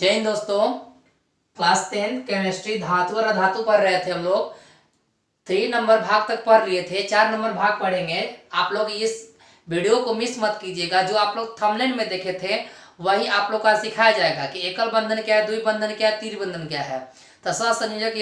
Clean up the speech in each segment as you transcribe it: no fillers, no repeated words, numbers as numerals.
जय हिंद दोस्तों। Class 10 chemistry धातु और अधातु पढ़ रहे थे हम लोग। 3 नंबर भाग तक पढ़ लिए थे, 4 नंबर भाग पढ़ेंगे। आप लोग इस वीडियो को मिस मत कीजिएगा। जो आप लोग थंबनेल में देखे थे वही आप लोग का सिखाया जाएगा कि एकल बंधन क्या है, द्विबंधन क्या है, त्रिबंधन क्या है। तो सहसंयोजक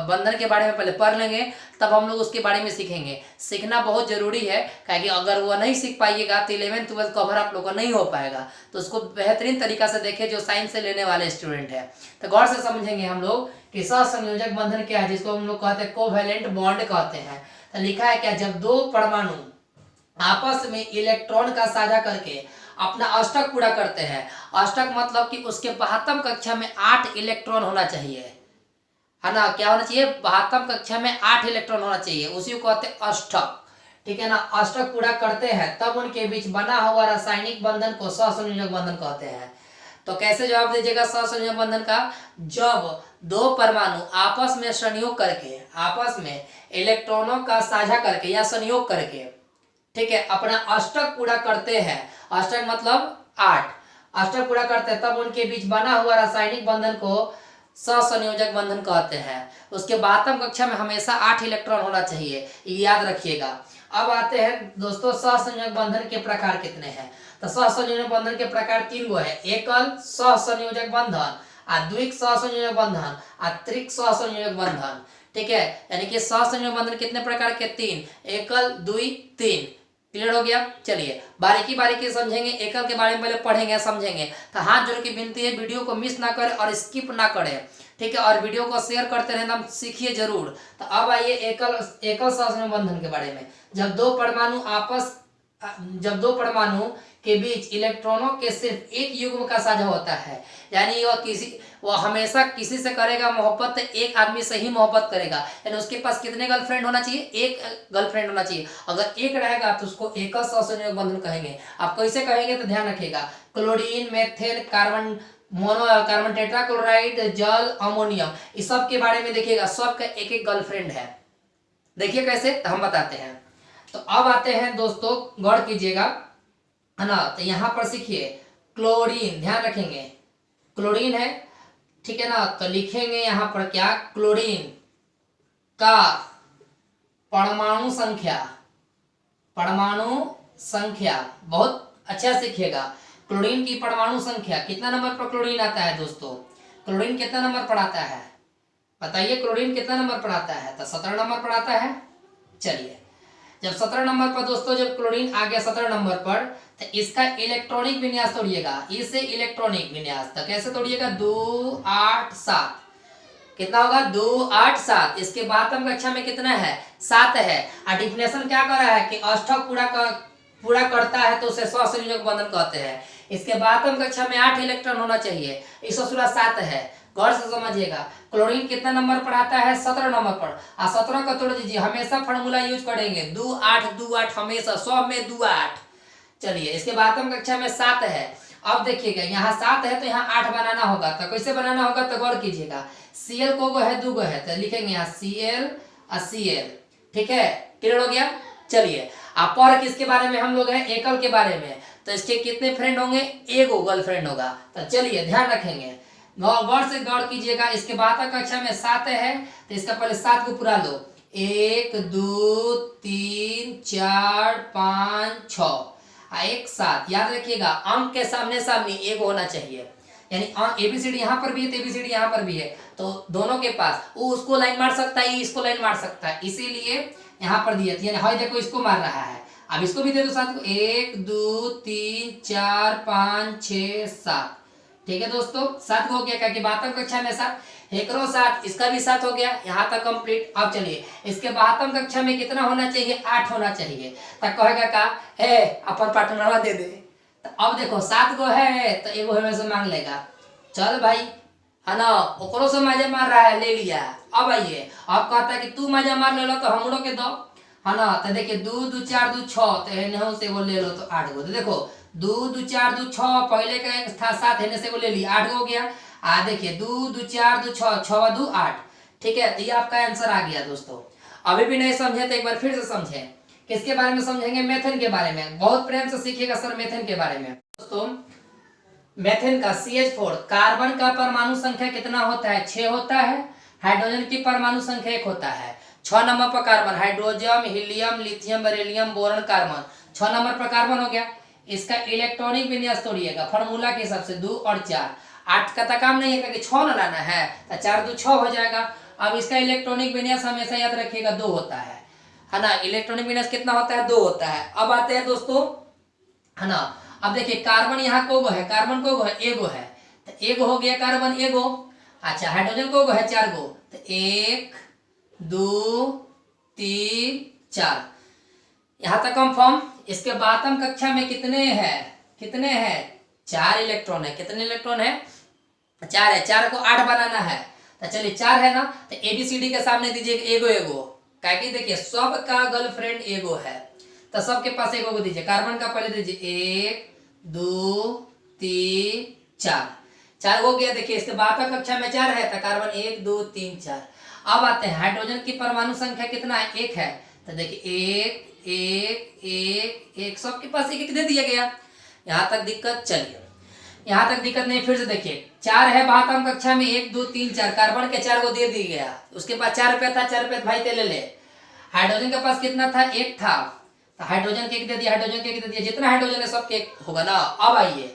बंधन के बारे में पहले पढ़ लेंगे, तब हम लोग उसके बारे में सीखेंगे। सीखना बहुत जरूरी है, क्योंकि अगर वो नहीं सीख पाइएगा तो 11th 12th कवर आप लोग को नहीं हो पाएगा। तो उसको बेहतरीन तरीका से देखें जो साइंस से लेने वाले स्टूडेंट है। तो गौर से समझेंगे हम लोग कि सहसंयोजक बंधन क्या है, जिसको हम लोग कहते हैं कोवैलेंट बॉन्ड कहते हैं। तो लिखा है क्या, जब दो परमाणु आपस में इलेक्ट्रॉन का साझा करके अपना अष्टक पूरा करते हैं। अष्टक मतलब कि उसके 72 कक्षा में 8 इलेक्ट्रॉन होना चाहिए, है ना। क्या होना चाहिए, 72 कक्षा में 8 इलेक्ट्रॉन होना चाहिए, उसी को कहते हैं अष्टक। ठीक है ना। अष्टक पूरा करते हैं तब उनके बीच बना हुआ रासायनिक बंधन को सहसंयोजक बंधन कहते हैं। तो कैसे जवाब दीजिएगा सहसंयोजक बंधन का, जब दो परमाणु आपस में संयोग करके, आपस में इलेक्ट्रॉनों का साझा करके या संयोग करके, ठीक है, अपना अष्टक पूरा करते हैं। अष्टक मतलब 8, अष्टक पूरा करते हैं तब उनके बीच बना हुआ रासायनिक बंधन को सहसंयोजक बंधन कहते हैं। उसके 72 कक्षा में हमेशा 8 इलेक्ट्रॉन होना चाहिए, याद रखिएगा। अब आते हैं दोस्तों, सहसंयोजक बंधन के प्रकार कितने हैं। तो सहसंयोजक बंधन के प्रकार 3 गो है, एकल सहसंयोजक बंधन, द्विक सहसंयोजक बंधन, त्रिक सहसंयोजक बंधन। ठीक है, यानी कि सहसंयोजक बंधन कितने प्रकार के, 3, एकल, द्वि, 3। क्लियर हो गया। चलिए बारीकी बारीकी समझेंगे, एकल के बारे में पहले पढ़ेंगे, समझेंगे। तो हाथ जोड़ के विनती है, वीडियो को मिस ना करें और स्किप ना करें, ठीक है, और वीडियो को शेयर करते रहना, सीखिए जरूर। तो अब आइए एकल सहसंयोजक बंधन के बारे में। जब दो परमाणु के बीच इलेक्ट्रॉनों के सिर्फ एक युग्म का साझा होता है, यानी वो हमेशा किसी से करेगा मोहब्बत तो एक आदमी से ही मोहब्बत करेगा। यानी उसके पास कितने गर्लफ्रेंड होना चाहिए, एक गर्लफ्रेंड होना चाहिए। अगर एक रहेगा तो उसको एकल सहसंयोजक बंधन कहेंगे। आप कैसे कहेंगे तो ध्यान रखिएगा, chlorine, methane, carbon carbon tetrachloride, जल, अमोनियम, इस सब के बारे में देखिएगा, सबका एक एक गर्लफ्रेंड है। देखिए कैसे, तो हम बताते हैं। तो अब आते हैं दोस्तों, गौर कीजिएगा, है ना। तो यहाँ पर सीखिए, क्लोरीन, ध्यान रखेंगे, क्लोरीन है, ठीक है ना। तो लिखेंगे यहाँ पर क्या, क्लोरीन का परमाणु संख्या बहुत अच्छा सीखिएगा। क्लोरीन की परमाणु संख्या कितना नंबर पर क्लोरीन आता है दोस्तों, क्लोरीन कितना नंबर पर आता है बताइए, क्लोरीन कितना नंबर पर आता है। तो 17 नंबर पर आता है। चलिए, जब 17 नंबर पर दोस्तों, जब क्लोरीन आ गया 17 नंबर पर, तो इसका इलेक्ट्रॉनिक विन्यास तोड़िएगा, इसे इलेक्ट्रॉनिक विन्यास। तो कैसे तोड़िएगा, 2 8 7, कितना होगा, 2 8 7। इसके बाद कक्षा में कितना है, 7 है। और डिफिनेशन क्या कर रहा है कि अष्टक पूरा करता है तो उसे सहसंयोजक बंधन कहते हैं। इसके बाद कक्षा में 8 इलेक्ट्रॉन होना चाहिए, इस 7 है। गौर से समझिएगा, क्लोरीन कितना नंबर पर आता है, 17 नंबर पर। 17 को तोड़ दीजिए, हमेशा फार्मूला यूज करेंगे, 2 8 2 8, हमेशा 100 में 2 8। चलिए, इसके बाद कक्षा में 7 है। अब देखिएगा, यहाँ 7 है तो यहाँ 8 बनाना होगा। तो कैसे बनाना होगा, तो गौर कीजिएगा, Cl को है, 2 है, तो लिखेंगे यहाँ Cl और Cl, ठीक है, क्लियर हो गया। चलिए, आप पर किसके बारे में हम लोग हैं, एकल के बारे में। तो इसके कितने फ्रेंड होंगे, एगो गर्लफ्रेंड होगा। तो चलिए ध्यान रखेंगे, गौर से गौर कीजिएगा। इसके बाद कक्षा में 7 है, तो इसका पहले 7 को पूरा लो, 1 2 3 4 5 6, 1 7। याद रखिएगा, अंक के सामने सामने एक होना चाहिए, यानी एबीसीडी यहाँ पर भी है तो एबीसीडी यहाँ पर भी है, तो दोनों के पास, वो उसको लाइन मार सकता है, इसको लाइन मार सकता है, इसीलिए यहाँ पर दिया। यानी हाई देखो, इसको मार रहा है, अब इसको भी दे दो 7 को, 1 2 3 4 5 6 7। ठीक है दोस्तों, 7 को हो गया, क्या बातम कक्षा में 7, एकरो 7, इसका भी 7 हो गया, यहाँ तक कंप्लीट। अब चलिए, इसके बातम कक्षा में कितना होना चाहिए, 8 होना चाहिए। तब कहेगा का, अपन पार्टनरवा दे दे। तो अब देखो 7 गो है तो एगो हमें से मांग लेगा, चल भाई, है ना, ओकरो से मजा मार रहा है, ले लिया। अब आइए, अब कहता है कि तू मजा मार ले लो तो हमरो के दो, है ना। तो देखिए, 2 2 4 2 6, तो इन्हों से वो ले लो तो 8 गो। तो देखो 2 2 4 2 6, पहले का एक था 7, इन्हें से वो ले लिया, 8 गो हो गया। देखिए 2 2 4 2 6, 6 2 8, ठीक है। तो ये आपका आंसर आ गया दोस्तों। अभी भी नहीं समझे तो एक बार फिर से समझें। किसके बारे में समझेंगे, मेथन के बारे में। बहुत प्रेम से सीखिएगा सर मेथन के बारे में दोस्तों। मेथेन का CH4, कार्बन का परमाणु संख्या कितना होता है? 6 होता है। हाइड्रोजन की परमाणु संख्या 1 होता है। 6 नंबर पर carbon, hydrogen, helium, lithium, beryllium, boron, carbon. 6 number पर कार्बन हो गया। इसका इलेक्ट्रॉनिक विन्यास तोड़िएगा फॉर्मूला के हिसाब से 2 और 4। 8 का तो काम नहीं है कि 6 न लाना है, तो 4 2 6 हो जाएगा। अब इसका इलेक्ट्रॉनिक विन्यास हमेशा याद रखिएगा 2 होता है ना। इलेक्ट्रॉनिक विन्यास कितना होता है? 2 होता है। अब आते हैं दोस्तों, है ना। अब देखिए कार्बन यहाँ को है, कार्बन को है, एगो है, तो एगो हो गया कार्बन एगो। अच्छा हाइड्रोजन को है 4 गो, तो 1 2 3 4। यहाँ तक कंफर्म। इसके बातम कक्षा में कितने हैं? 4 इलेक्ट्रॉन है। कितने इलेक्ट्रॉन है? 4 है। 4 को 8 बनाना है, तो चलिए 4 है ना, तो ABCD के सामने दीजिए एगो एगो। क्या कि देखिए सबका गर्लफ्रेंड एगो है, तो सबके पास एगो को दीजिए। कार्बन का पहले दीजिए 1 2 3 4। 4 हो गया। देखिए इसके बातम कक्षा में 4 है, तो कार्बन 1 2 3 4। अब आते हैं हाइड्रोजन की परमाणु संख्या कितना है? 1 है, तो देखिए 1 1 1 1, सबके पास 1 1 दे दिया गया। यहाँ तक दिक्कत? चलिए यहाँ तक दिक्कत नहीं। फिर से देखिए 4 है बातम कक्षा में, 1 2 3 4, कार्बन के 4 को दे दिया गया। उसके पास 4 रुपया था, 4 रुपया भाई ते ले। हाइड्रोजन के पास कितना था? 1 था, तो हाइड्रोजन के 1 दे दिया, हाइड्रोजन के 1 दे दिया। जितना हाइड्रोजन है सबके 1 होगा ना। अब आइए,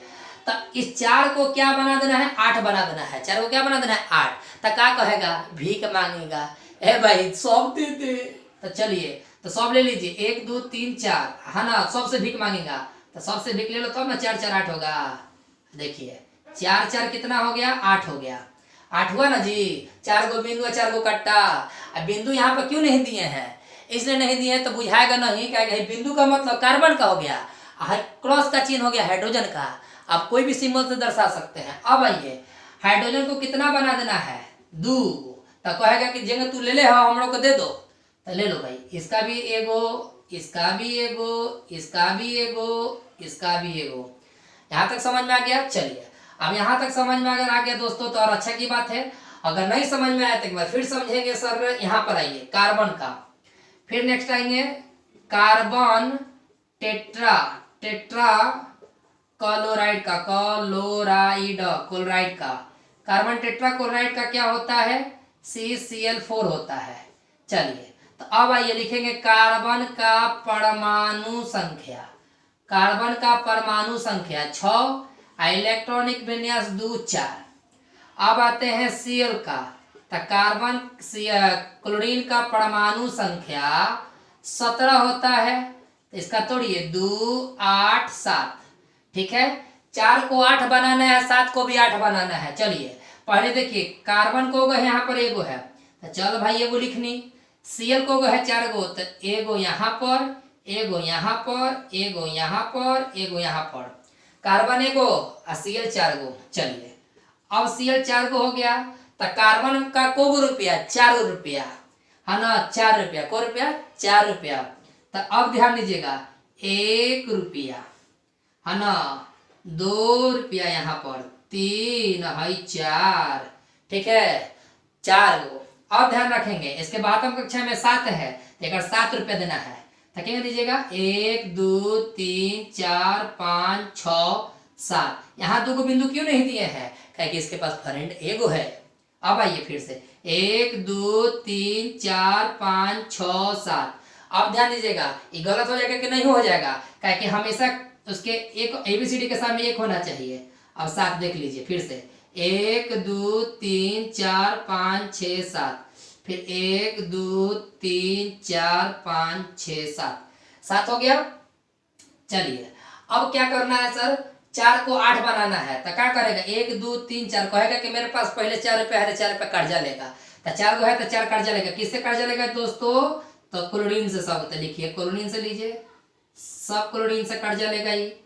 तो इस 4 को क्या बना देना है? 8 बना देना है। 4 को क्या बना देना है? 8। तो क्या कहेगा? भीख मांगेगा, ए भाई सब दे दे। तो चलिए तो सब ले लीजिए, 1 2 3 4, है ना। सबसे भीख मांगेगा, तो सबसे भीख ले लो तब ना। 4 4 8 होगा। देखिए 4 4 कितना हो गया? 8 हो गया। 8 हुआ ना जी। 4 गो बिंदु, 4 गो कट्टा। अब बिंदु यहाँ पर क्यों नहीं दिए हैं? इसलिए नहीं दिए तो बुझाएगा नहीं, क्या बिंदु का मतलब कार्बन का हो गया, क्रॉस का चिन्ह हो गया हाइड्रोजन का। आप कोई भी सिंबल से दर्शा सकते हैं। अब आइए हाइड्रोजन को कितना बना देना है? 2। तो कहेगा कि जेंगे तू ले ले, हाँ हम लोग को दे दो, तो ले लो भाई। इसका भी एगो, इसका भी एगो, इसका भी एगो, इसका भी एगो। यहाँ तक समझ में आ गया? चलिए अब यहाँ तक समझ में अगर आ गया दोस्तों तो और अच्छा की बात है। अगर नहीं समझ में आया तो एक बार फिर समझेंगे सर। यहाँ पर आइए कार्बन का, फिर नेक्स्ट आएंगे कार्बन टेट्रा, टेट्रा क्लोराइड का, क्लोराइड का। कार्बन टेट्रा क्लोराइड का क्या होता है? CCl4 होता है। चलिए तो अब आइए लिखेंगे कार्बन का परमाणु संख्या। कार्बन का परमाणु संख्या 6, इलेक्ट्रॉनिक विन्यास 2 4। अब आते हैं Cl का, तो कार्बन क्लोरीन का परमाणु संख्या 17 होता है। तो इसका तोड़िए 2 8 7। ठीक है, 4 को 8 बनाना है, 7 को भी 8 बनाना है। चलिए पहले देखिए कार्बन को यहाँ पर एगो है, तो चलो भाई एगो लिखनी। Cl को है 4 गो, तो एगो यहाँ पर, एगो यहाँ पर, एगो यहाँ पर, एगो यहाँ पर। कार्बन एगो और Cl 4 गो। चलिए अब Cl 4 गो हो गया, तो कार्बन का को रुपया? 4 रुपया, है ना। 4 रुपया, को रुपया? 4 रुपया। तो अब ध्यान दीजिएगा 1 रुपया, है ना, 2 रुपया, यहाँ पर 3 है 4। ठीक है 4 गो। अब ध्यान रखेंगे इसके बाद हम कक्षा में 7 है, तो एक 7 रुपया देना है। तो क्या दीजिएगा? 1 2 3 4 5 6 7। यहाँ 2 बिंदु क्यों नहीं दिए हैं? क्योंकि इसके पास फ्रेंड एगो है। अब आइए फिर से 1 2 3 4 5 6 7। अब ध्यान दीजिएगा ये गलत हो जाएगा कि नहीं हो जाएगा? क्योंकि हमेशा उसके एक ABCD के सामने 1 होना चाहिए। अब 7 देख लीजिए फिर से, 1 2 3 4 5 6 7, फिर 1 2 3 4 5 6 7। 7 हो गया। चलिए अब क्या करना है सर? 4 को 8 बनाना है, तो क्या करेगा? 1 2 3 4 कहेगा कि मेरे पास पहले 4 रुपया है, 4 रुपया कर्जा लेगा। तो 4 को है तो 4 कर्जा लेगा। किससे कर्जा लेगा दोस्तों? तो क्लोरीन से। सब तो लिखिए क्लोरीन से लीजिए, सब क्लोरीन से कर्जा लेगा। ये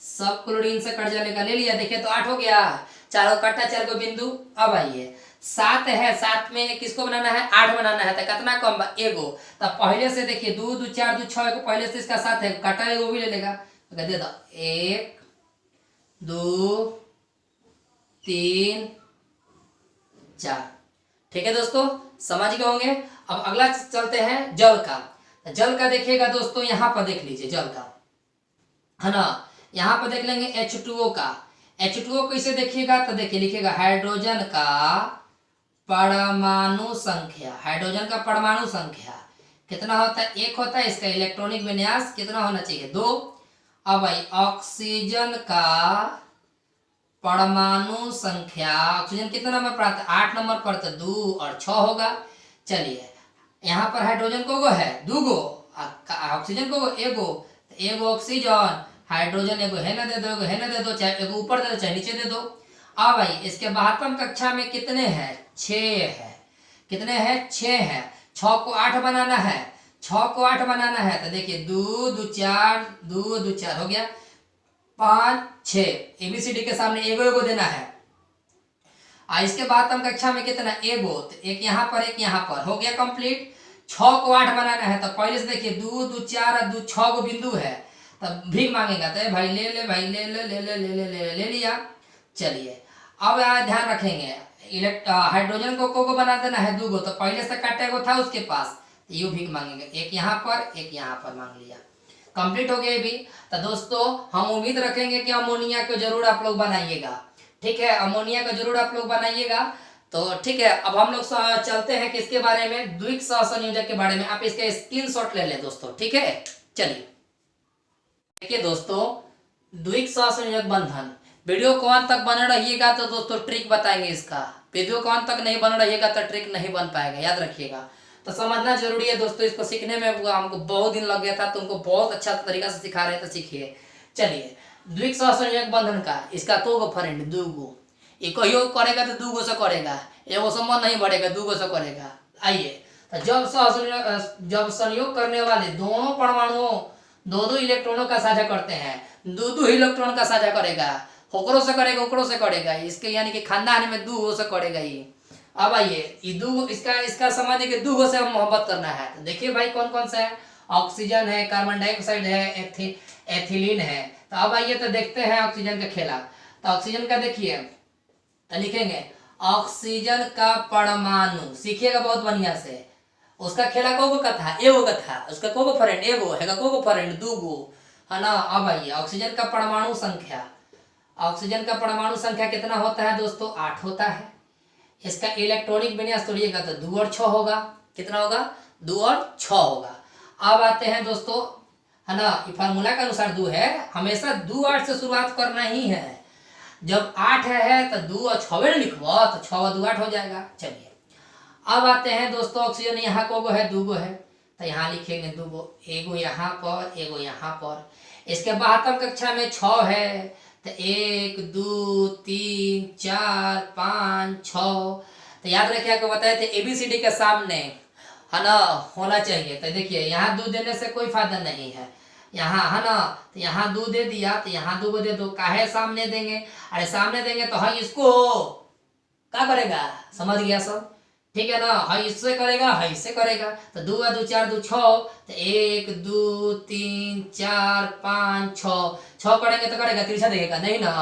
सब क्लोरीन से कर्जा लेगा। ले लिया। देखिए तो 8 हो गया। 4 को कट्टा, 4 को बिंदु। अब आइए 7 है, 7 में किसको बनाना है? 8 बनाना है। तो कितना कम? एगो। तो पहले से देखिए 2 2 4 2 6 को पहले से इसका 7 है, काटा एगो भी ले लेगा। तो दे दो 1 2 3 4। ठीक है दोस्तों समझ गए होंगे। अब अगला चलते हैं जल का। जल का देखिएगा दोस्तों, यहाँ पर देख लीजिए जल का, है ना। यहाँ पर देख लेंगे H2O का। H2O कैसे देखिएगा, तो देखिए लिखिएगा हाइड्रोजन का परमाणु संख्या, हाइड्रोजन का परमाणु संख्या कितना होता है, एक होता है। इसका इलेक्ट्रॉनिक विन्यास कितना होना चाहिए, 2। अब भाई ऑक्सीजन का परमाणु संख्या, ऑक्सीजन कितना नंबर पर आता है, 8 नंबर पर, तो 2 और 6 होगा। चलिए यहाँ पर हाइड्रोजन को है 2 गो, ऑक्सीजन को एगो, तो एगो ऑक्सीजन, हाइड्रोजन एगो है ना दे दो, एगो है ना दे दो, चाहे एगो ऊपर दे दो चाहे नीचे दे दो। अब भाई इसके 72 कक्षा में कितने हैं, 6 है। कितने हैं, 6 है। 6 को 8 बनाना है, 6 को 8 बनाना है, तो देखिए 2 2 4, 2 2 4 हो गया, 5 6, एबीसीडी के सामने एगो एगो देना है। इसके बाद हम कक्षा में कितना, एगो, तो एक यहाँ पर एक यहाँ पर, हो गया कंप्लीट। 6 को 8 बनाना है, तो पहले से देखिए 2 2 4 और 2 6 गो बिंदु है, तब भीख मांगेगा, तो भाई ले ले भाई ले ले ले ले ले ले ले ले लिया। चलिए अब ध्यान रखेंगे, हाइड्रोजन को बना देना है 2 गो, तो पहले से काटे गो था उसके पास, तो यू भीख मांगेंगे, एक यहाँ पर एक यहाँ पर मांग लिया, कंप्लीट हो गया भी। तो दोस्तों हम उम्मीद रखेंगे कि अमोनिया को जरूर आप लोग बनाइएगा, ठीक है, अमोनिया को जरूर आप लोग बनाइएगा। तो ठीक है, अब हम लोग चलते हैं किसके बारे में, द्विक सहसंयोजक के बारे में। आप इसका स्क्रीनशॉट ले लें दोस्तों, ठीक है। चलिए देखिए दोस्तों, द्विक सहसंयोजक बंधन, वीडियो को अंत तक बने रहिएगा तो दोस्तों ट्रिक बताएंगे इसका, वीडियो को अंत तक नहीं बने रहिएगा तो ट्रिक नहीं बन पाएगा, याद रखिएगा। तो समझना जरूरी है दोस्तों, इसको सीखने में हमको बहुत दिन लग गया था, तुमको बहुत अच्छा तरीका से सिखा रहे हैं, तो सीखिए। चलिए द्विक सहसंयोजक बंधन का, इसका 2 गो फ्रेंड, 2 गो, ये कहियो करेगा तो 2 गो से करेगा, एगो से मन नहीं बढ़ेगा, 2 गो से करेगा। आइए, तो जब संयोग करने वाले दोनों परमाणुओं 2 इलेक्ट्रॉनों का साझा करते हैं, 2 इलेक्ट्रॉन का साझा करेगा, होकरों से करेगा ओकरों से करेगा, इसके यानी कि खानदान में 2 से करेगा ये। अब आइए, ये 2 इसका समझिए कि 2 से हम मोहब्बत करना है, तो देखिए भाई कौन कौन सा है, ऑक्सीजन है, कार्बन डाइऑक्साइड है, एथिलीन है। तो अब आइए तो देखते हैं ऑक्सीजन का खेला। तो ऑक्सीजन का देखिए, तो लिखेंगे ऑक्सीजन का परमाणु, सीखिएगा बहुत बढ़िया से, उसका खेला कोगो का था, एगो का था, उसका कोगो फ्रेंड एगो है, कोगो फ्रेंड 2 गो है ना। अब आइए ऑक्सीजन का परमाणु संख्या, ऑक्सीजन का परमाणु संख्या कितना होता है दोस्तों, 8 होता है। इसका इलेक्ट्रॉनिक विन्यास तोड़िएगा तो 2 और 6 होगा, कितना होगा, 2 और 6 होगा। अब आते हैं दोस्तों, है ना, फार्मूला के अनुसार 2 है, हमेशा 2 8 से शुरुआत करना ही है। जब 8 है तो 2 और 6 लिखवा, तो 6 और 2 8 हो जाएगा। चलिए अब आते हैं दोस्तों, ऑक्सीजन यहाँ को है, 2 गो है, तो यहाँ लिखेंगे 2 गो, एगो यहाँ पर एगो यहाँ पर। इसके 72 कक्षा में 6 है, तो 1 2 3 4 5 6, तो याद रखिए आपको बताए थे एबीसीडी के सामने, है ना, होना चाहिए। तो देखिए यहाँ 2 देने से कोई फायदा नहीं है, यहाँ है ना, तो यहाँ 2 दे दिया, तो यहाँ 2 को दे दो, काहे सामने देंगे, अरे सामने देंगे तो हाँ इसको क्या करेगा, समझ गया सब, ठीक है ना, हाँ इससे करेगा, हाँ इससे करेगा, तो 2 2 4 2 6, तो 1 2 3 4 5 6 करेंगे तो करेगा, तिरछा देखेगा नहीं ना।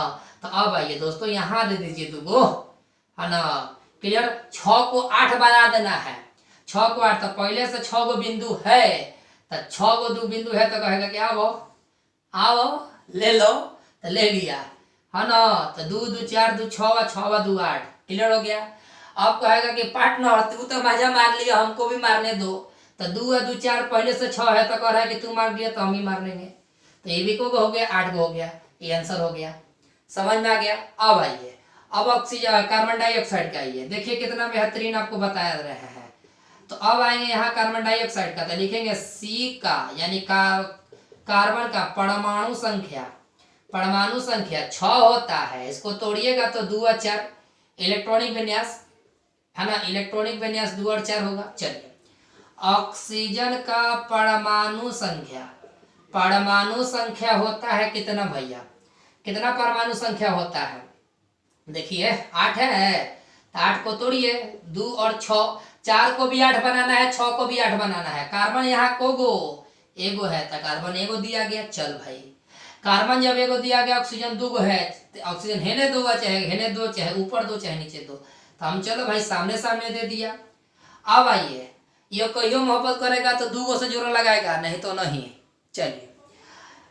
तो अब आइए दोस्तों यहाँ दे दीजिए 2 गो, है ना, क्लियर। 6 को 8 बना देना है, 6 को 8, तो पहले से 6 गो बिंदु है, तो 6 गो 2 बिंदु है, तो कहेगा कि आओ आओ ले लो, तो ले लिया, है ना। तो 2 2 4 2 6 6 2 8, क्लियर हो गया। अब कहेगा कि पार्टनर तू तो मजा मार लिया, हमको भी मारने दो, तो 2 2 4 पहले से 6 है, तो कह रहा है कि तू मार दिया तो हम ही मार लेंगे, तो ये भी को हो गया, 8 गो हो गया, ये आंसर हो गया, समझ में आ गया। अब आइए, अब ऑक्सीजन कार्बन डाइऑक्साइड का आइए, देखिए कितना बेहतरीन आपको बताया रहे हैं। तो अब आएंगे यहाँ कार्बन डाइऑक्साइड का, तो लिखेंगे सी का, यानी कार्बन का परमाणु संख्या, परमाणु संख्या 6 होता है, इसको तोड़िएगा तो 2 और 4, इलेक्ट्रॉनिक विन्यास, है ना, इलेक्ट्रॉनिक विन्यास 2 और 4 होगा। चलिए ऑक्सीजन का परमाणु संख्या, परमाणु संख्या होता है कितना भैया, कितना परमाणु संख्या होता है, देखिए 8 है, तो 8 को तोड़िए, 2 और 6, 4 को भी 8 बनाना है, 6 को भी 8 बनाना है। कार्बन यहाँ कोगो एगो है, तो कार्बन एगो दिया गया, चल भाई, कार्बन जब एगो दिया गया, ऑक्सीजन 2 गो है, ऑक्सीजन हेने 2 चाहे हेने 2 चाहे ऊपर 2 चाहे नीचे 2, तो हम चलो भाई सामने सामने दे दिया। अब आइए, ये कहियो मोहब्बत करेगा तो 2 गो से जोड़ा लगाएगा, नहीं तो नहीं। चलिए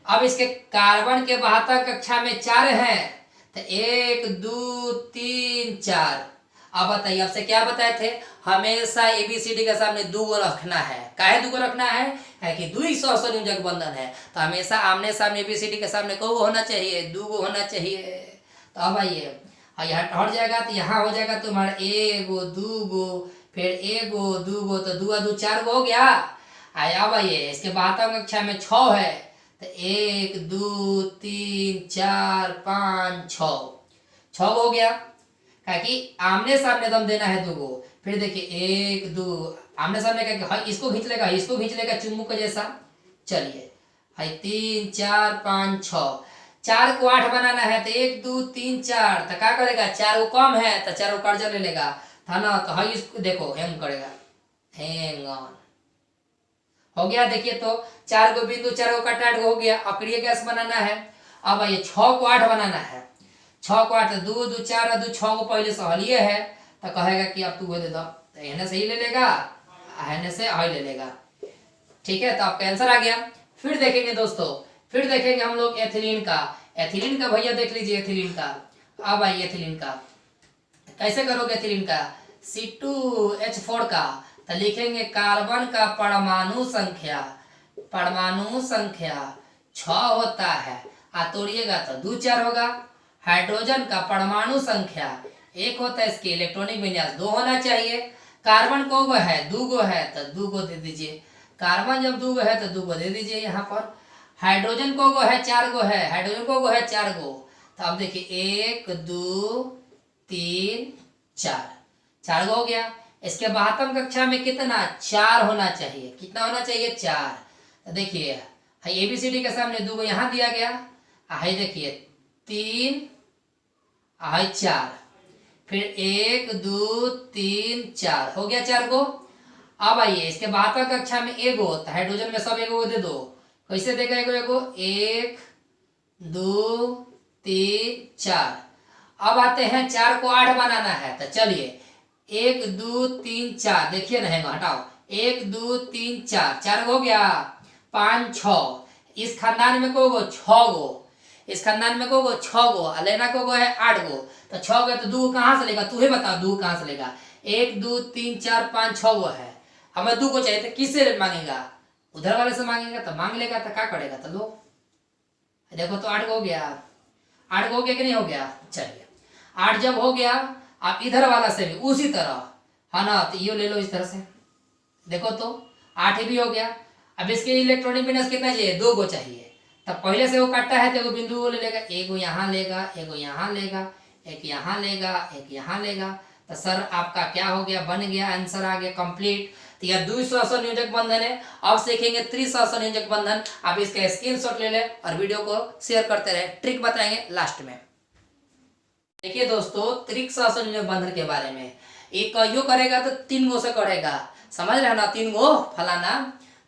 अब इसके कार्बन के 72 कक्षा में 4 है, तो 1 2 3 4। अब बताइए, आपसे क्या बताए थे, हमेशा एबीसीडी के सामने दो गो रखना है। काहे दो गो रखना है कि दुई सहसंयोजक बंधन है, तो हमेशा आमने सामने एबीसीडी के सामने को होना चाहिए, दो गो होना चाहिए। तो अब आइए, यहाँ हट जाएगा तो यहाँ हो जाएगा तुम्हारा एगो दू गो, फिर एगो दू गो, तो दू दू 4 गो हो गया। अब आइए, इसके बाद कक्षा में 6 है, तो 1 2 3 4 5 6 हो गया। कि आमने सामने दम देना है दो गो। फिर देखिए 1 2, आमने सामने का इसको खींच लेगा, इसको खींच लेगा चुम्बक जैसा। चलिए 3 4 5 6, 4 को 8 बनाना है, तो 1 2 3 4, तो क्या करेगा, 4 को कम है तो 4 को कर्जा ले लेगा, था ना। तो हाई इसको देखो हैंग करेगा, हैंग ऑन हो गया। देखिए तो 4 को बिंदु, 4 को कट 8 हो गया। अक्रिय गैस बनाना है। अब ये 6 को 8 बनाना है, 6 को 8, 2 2 4 2 6 को पहले से हलिए है, तो कहेगा कि अब तू दे दो, तो एने से ही ले लेगा, एने से आई ले लेगा। ठीक है, तो आपका आंसर आ गया। फिर देखेंगे दोस्तों, फिर देखेंगे हम लोग एथिलीन का। एथिलीन का भैया देख लीजिए, एथिलीन का। अब आइए एथिलीन का कैसे करोगे। एथिलीन का C2H4 का, तो लिखेंगे कार्बन का परमाणु संख्या, परमाणु संख्या 6 होता है, तोड़िएगा तो 2 4 होगा। हाइड्रोजन का परमाणु संख्या 1 होता है, इसके इलेक्ट्रॉनिक विन्यास 2 होना चाहिए। कार्बन को गो है, 2 गो है, तो 2 गो दे दीजिए। कार्बन जब 2 गो है तो 2 गो दे दीजिए यहाँ पर। हाइड्रोजन को गो है, 4 गो है, हाइड्रोजन को गो है 4 गो। तो अब देखिए 1 2 3 4, 4 गो हो गया। इसके बाद कक्षा में कितना, 4 होना चाहिए। कितना होना चाहिए, 4। तो देखिए एबीसीडी के सामने 2 गो यहाँ दिया गया, हाई देखिए 3 हाई 4, फिर 1 2 3 4 हो गया 4 गो। अब आइए इसके बाद कक्षा में एगो, तो हाइड्रोजन में सब एगो दे दो। कैसे देगा एगो एगो, 1 2 3 4। अब आते हैं 4 को 8 बनाना है, तो चलिए 1 2 3 4, देखिए ना हटाओ, 1 2 3 4, 4 हो गया। 5 6, इस खानदान में को गो 6 गो, इस खानदान में को गो 6 गो, लेना को गो है 8 गो, तो 6 गो तो 2 कहाँ से लेगा, तू ही बता 2 कहाँ से लेगा। 1 2 3 4 5 6 गो है, हमें 2 को चाहिए, तो किससे मांगेगा, उधर वाले से मांगेगा, तो मांग लेगा, तो क्या करेगा, तो लो देखो तो 8 गो हो गया। 8 गो हो गया कि नहीं हो गया। चलिए 8 जब हो गया, आप इधर वाला से भी उसी तरह है ना, तो ये ले लो इस तरह से, देखो तो 8 भी हो गया। अब इसके इलेक्ट्रॉनिक विन्यास कितना चाहिए, 2 गो चाहिए। तब पहले से वो काटता है तो एगो बिंदु को ले लेगा, एगो यहाँ लेगा, एगो यहाँ लेगा, एक यहाँ लेगा, एक यहाँ लेगा। तो सर आपका क्या हो गया, बन गया, आंसर आ गया कंप्लीट। तो यह द्विसहसंयोजक बंधन है। अब सीखेंगे त्रिसहसंयोजक बंधन। आप इसका स्क्रीनशॉट ले लें और वीडियो को शेयर करते रहे, ट्रिक बताएंगे लास्ट में। देखिए दोस्तों, त्रिसहसंयोजक बंधन के बारे में, एक कईयो करेगा तो 3 गो से करेगा, समझ रहे ना, 3 गो फलाना,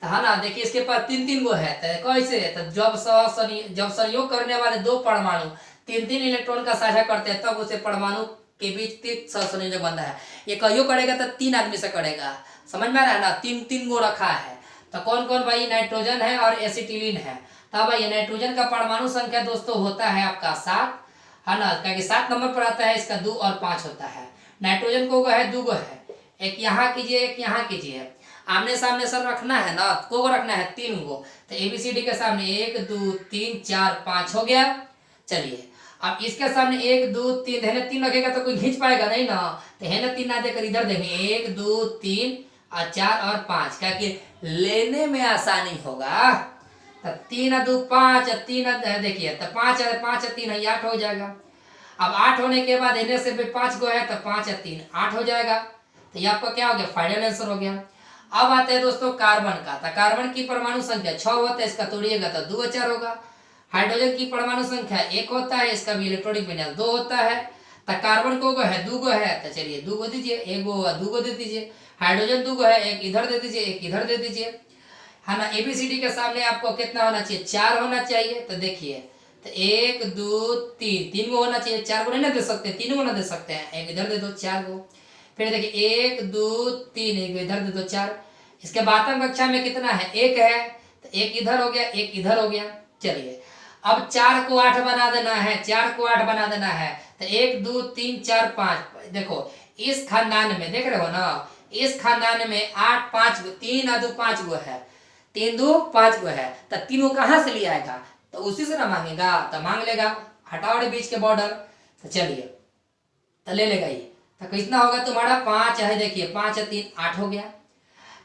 तो है ना। देखिए इसके पास 3 3 गो है, तो कैसे, तो जब संयोग करने वाले 2 परमाणु 3 3 इलेक्ट्रॉन का साझा करते हैं, तब उसे परमाणु के बीच त्रिसहसंयोजक बंधन है। ये कईयो करेगा तो 3 आदमी से करेगा, समझ में आ रहा है ना। 3 3 गो रखा है, तो कौन कौन भाई, नाइट्रोजन है और एसिटिलीन है। तब भाई नाइट्रोजन का परमाणु संख्या दोस्तों होता है आपका 7, है ना, क्योंकि 7 नंबर पर आता है, इसका 2 और 5 होता है। नाइट्रोजन को है 2 गो है, एक यहाँ कीजिए, एक यहाँ कीजिए, आमने सामने सब रखना है ना, को रखना है 3 गो। तो एबीसीडी के सामने 1 2 3 4 5 हो गया। चलिए अब इसके सामने 1 2 3 है ना, 3 रखेगा तो कोई खींच पाएगा नहीं ना, तो है ना 3 ना देकर इधर देंगे, 1 2 3 और 4 और 5, क्या कि लेने में आसानी होगा। तो 3 2 5, 3 देखिए, तो 5 5 3 है, 8 हो जाएगा। अब 8 होने के बाद इन्हें से भी 5 गो है, तो 5 3 8 हो जाएगा। तो ये आपका क्या हो गया, फाइनल आंसर हो गया। अब आते हैं दोस्तों कार्बन का। तो कार्बन की परमाणु संख्या 6 होता है, इसका तोड़िएगा तो 2 4 होगा। हाइड्रोजन की परमाणु संख्या 1 होता है, इसका भी इलेक्ट्रॉनिक विन्यास 2 होता है। तो कार्बन को है 2 गो है, तो चलिए 2 गो दीजिए, 1 गो 2 गो दे दीजिए। हाइड्रोजन 2 गो है, एक इधर दे दीजिए, एक इधर दे दीजिए, है ना। एबीसीडी के सामने आपको कितना होना चाहिए, 4 होना चाहिए। तो देखिए, तो 1 2 3 3 गो होना चाहिए, 4 गो नहीं ना दे सकते, 3 गो ना दे सकते हैं, एक इधर दे दो, 4 गो। फिर देखिए 1 2 3, एक इधर दे दो, 4। इसके बाद कक्षा में कितना है, 1 है, तो 1 इधर हो गया, 1 इधर हो गया। चलिए अब 4 को 8 बना देना है, 4 को 8 बना देना है। तो 1 2 3 4 5, देखो इस खानदान में देख रहे हो ना, इस खानदान में 8 5 3 और 2 5 गो है, 3 2 5 गो है। तो 3 को कहाँ से लिया आएगा, तो उसी से ना मांगेगा, तो मांग लेगा, हटाओ बीच के बॉर्डर। तो चलिए तो ले लेगा ये। तो कितना होगा तुम्हारा 5 है, देखिए 5 और 3 8 हो गया।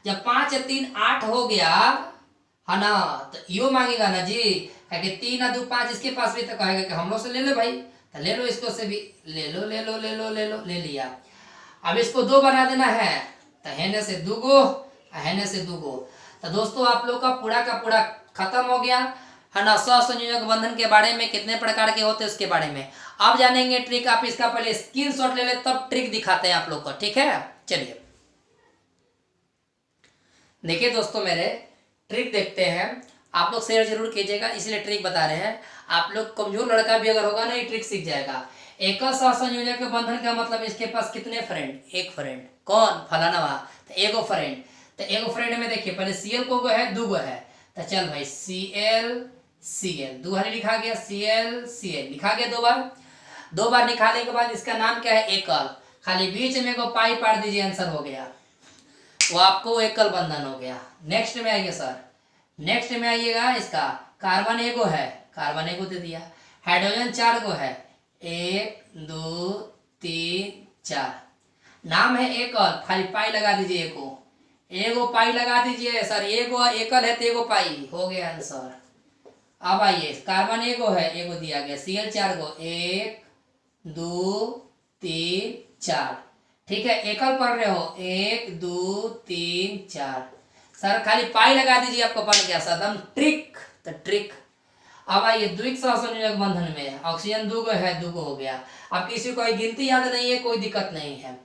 जब 5 और 3 8 हो गया है ना, तो यो मांगेगा ना जी, कि 3 और 2 5, इसके पास भी तो कहेगा कि हम लोग से ले लो भाई। तो ले लो, इसको से भी ले लो, ले लो, ले लो, ले लो, ले लिया। अब इसको 2 बना देना है, तो हेने से 2 गो, हेने से 2 गो। तो दोस्तों आप लोग का पूरा खत्म हो गया है ना, सहसंयोजक बंधन के बारे में, कितने प्रकार के होते हैं उसके बारे में आप जानेंगे ट्रिक। आप इसका पहले स्क्रीनशॉट ले ले, तब ट्रिक दिखाते हैं आप लोग को, ठीक है। चलिए देखिए दोस्तों, मेरे ट्रिक देखते हैं। आप लोग शेयर जरूर कीजिएगा, इसलिए ट्रिक बता रहे हैं। आप लोग कमजोर लड़का भी अगर होगा ना, ये ट्रिक सीख जाएगा। एकल सहसंयोजक बंधन का मतलब इसके पास कितने फ्रेंड, एक फ्रेंड, कौन, फलाना, तो एगो फ्रेंड। तो एगो फ्रेंड में देखिए पहले Cl को है, 2 गो है। तो चल भाई Cl Cl 2 बार लिखा गया, Cl Cl लिखा गया 2 बार। 2 बार निकालने के बाद इसका नाम क्या है, एकल। खाली बीच में को पाई पाड़ दीजिए, आंसर हो गया, वो आपको एकल बंधन हो गया। नेक्स्ट में आइए सर, नेक्स्ट में आइएगा, इसका कार्बन एगो है, कार्बन एगो दे दिया। हाइड्रोजन 4 गो है, 1 2 3 4, नाम है एकल, खाली पाई लगा दीजिए, एगो पाई लगा दीजिए सर। एगो एकल है तो एगो पाई हो गया आंसर। अब आइए, कार्बन एगो है, एगो दिया गया। Cl 4 गो, 1 2 3 4, ठीक है। एकल पढ़ रहे हो, 1 2 3 4, सर खाली पाई लगा दीजिए, आपको बन गया सर एकदम ट्रिक। तो ट्रिक। अब आइए द्विक सहसंयोजक बंधन में ऑक्सीजन 2 गो है, 2 गो हो गया। अब किसी को गिनती याद नहीं है, कोई दिक्कत नहीं है,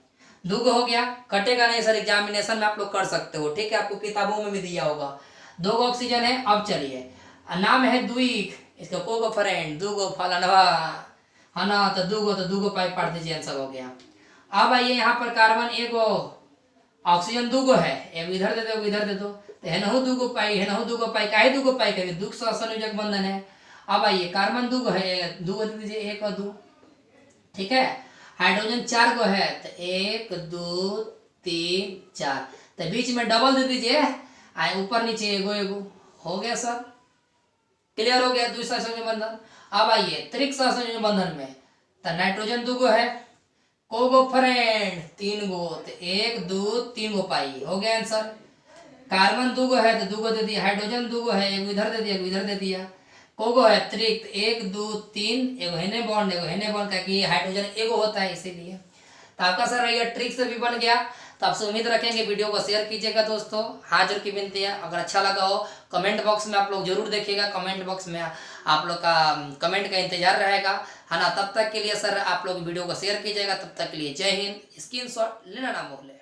2 गो हो गया, कटेगा नहीं सर। एग्जामिनेशन में आप लोग कर सकते हो, ठीक है, आपको किताबों में भी दिया होगा। 2 गो ऑक्सीजन है। अब चलिए, नाम है द्विक, इसका को गो फ्रेंड, 2 गो फलाना है ना, तो 2 गो पाई पाड़ दीजिए, आंसर हो गया। अब आइए यहाँ पर कार्बन एगो, ऑक्सीजन 2 गो है, एगो इधर दे दो, इधर दे दो। तो हेनहु 2 गो पाई, हेनहु 2 गो पाई, काहे 2 गो पाई करिए, द्विक सहसंयोजक बंधन है। अब आइए, कार्बन 2 गो है, 2 गो दे दीजिए, 1 और 2, ठीक है। हाइड्रोजन 4 गो है, तो 1 2 3 4, तो बीच में डबल दे दीजिए, आए ऊपर नीचे एगो एगो, हो गया सर, क्लियर हो गया द्विक सहसंयोजक बंधन। अब आइए त्रिक सहसंयोजक बंधन में, तो नाइट्रोजन 2 गो है, को गो फ्रेंड 3 गो, तो 1 2 3 गो पाई, हो गया आंसर। कार्बन 2 गो है, तो 2 गो दे दिया। हाइड्रोजन 2 गो है, एगो इधर दे दिया, एगो इधर दे दिया। को गो है त्रिक, 1 2 3, एगो हेने बॉन्ड, एगो हेने बॉन्ड, क्योंकि हाइड्रोजन एगो होता है इसीलिए। तो आपका सर ये ट्रिक से भी बन गया। तो आपसे उम्मीद रखेंगे वीडियो को शेयर कीजिएगा दोस्तों, हाजिर की विनती है। अगर अच्छा लगा हो कमेंट बॉक्स में आप लोग जरूर देखिएगा, कमेंट बॉक्स में आप लोग का कमेंट का इंतजार रहेगा, है ना। तब तक के लिए सर आप लोग वीडियो को शेयर कीजिएगा। तब तक के लिए जय हिंद। स्क्रीनशॉट लेना ना भूलें।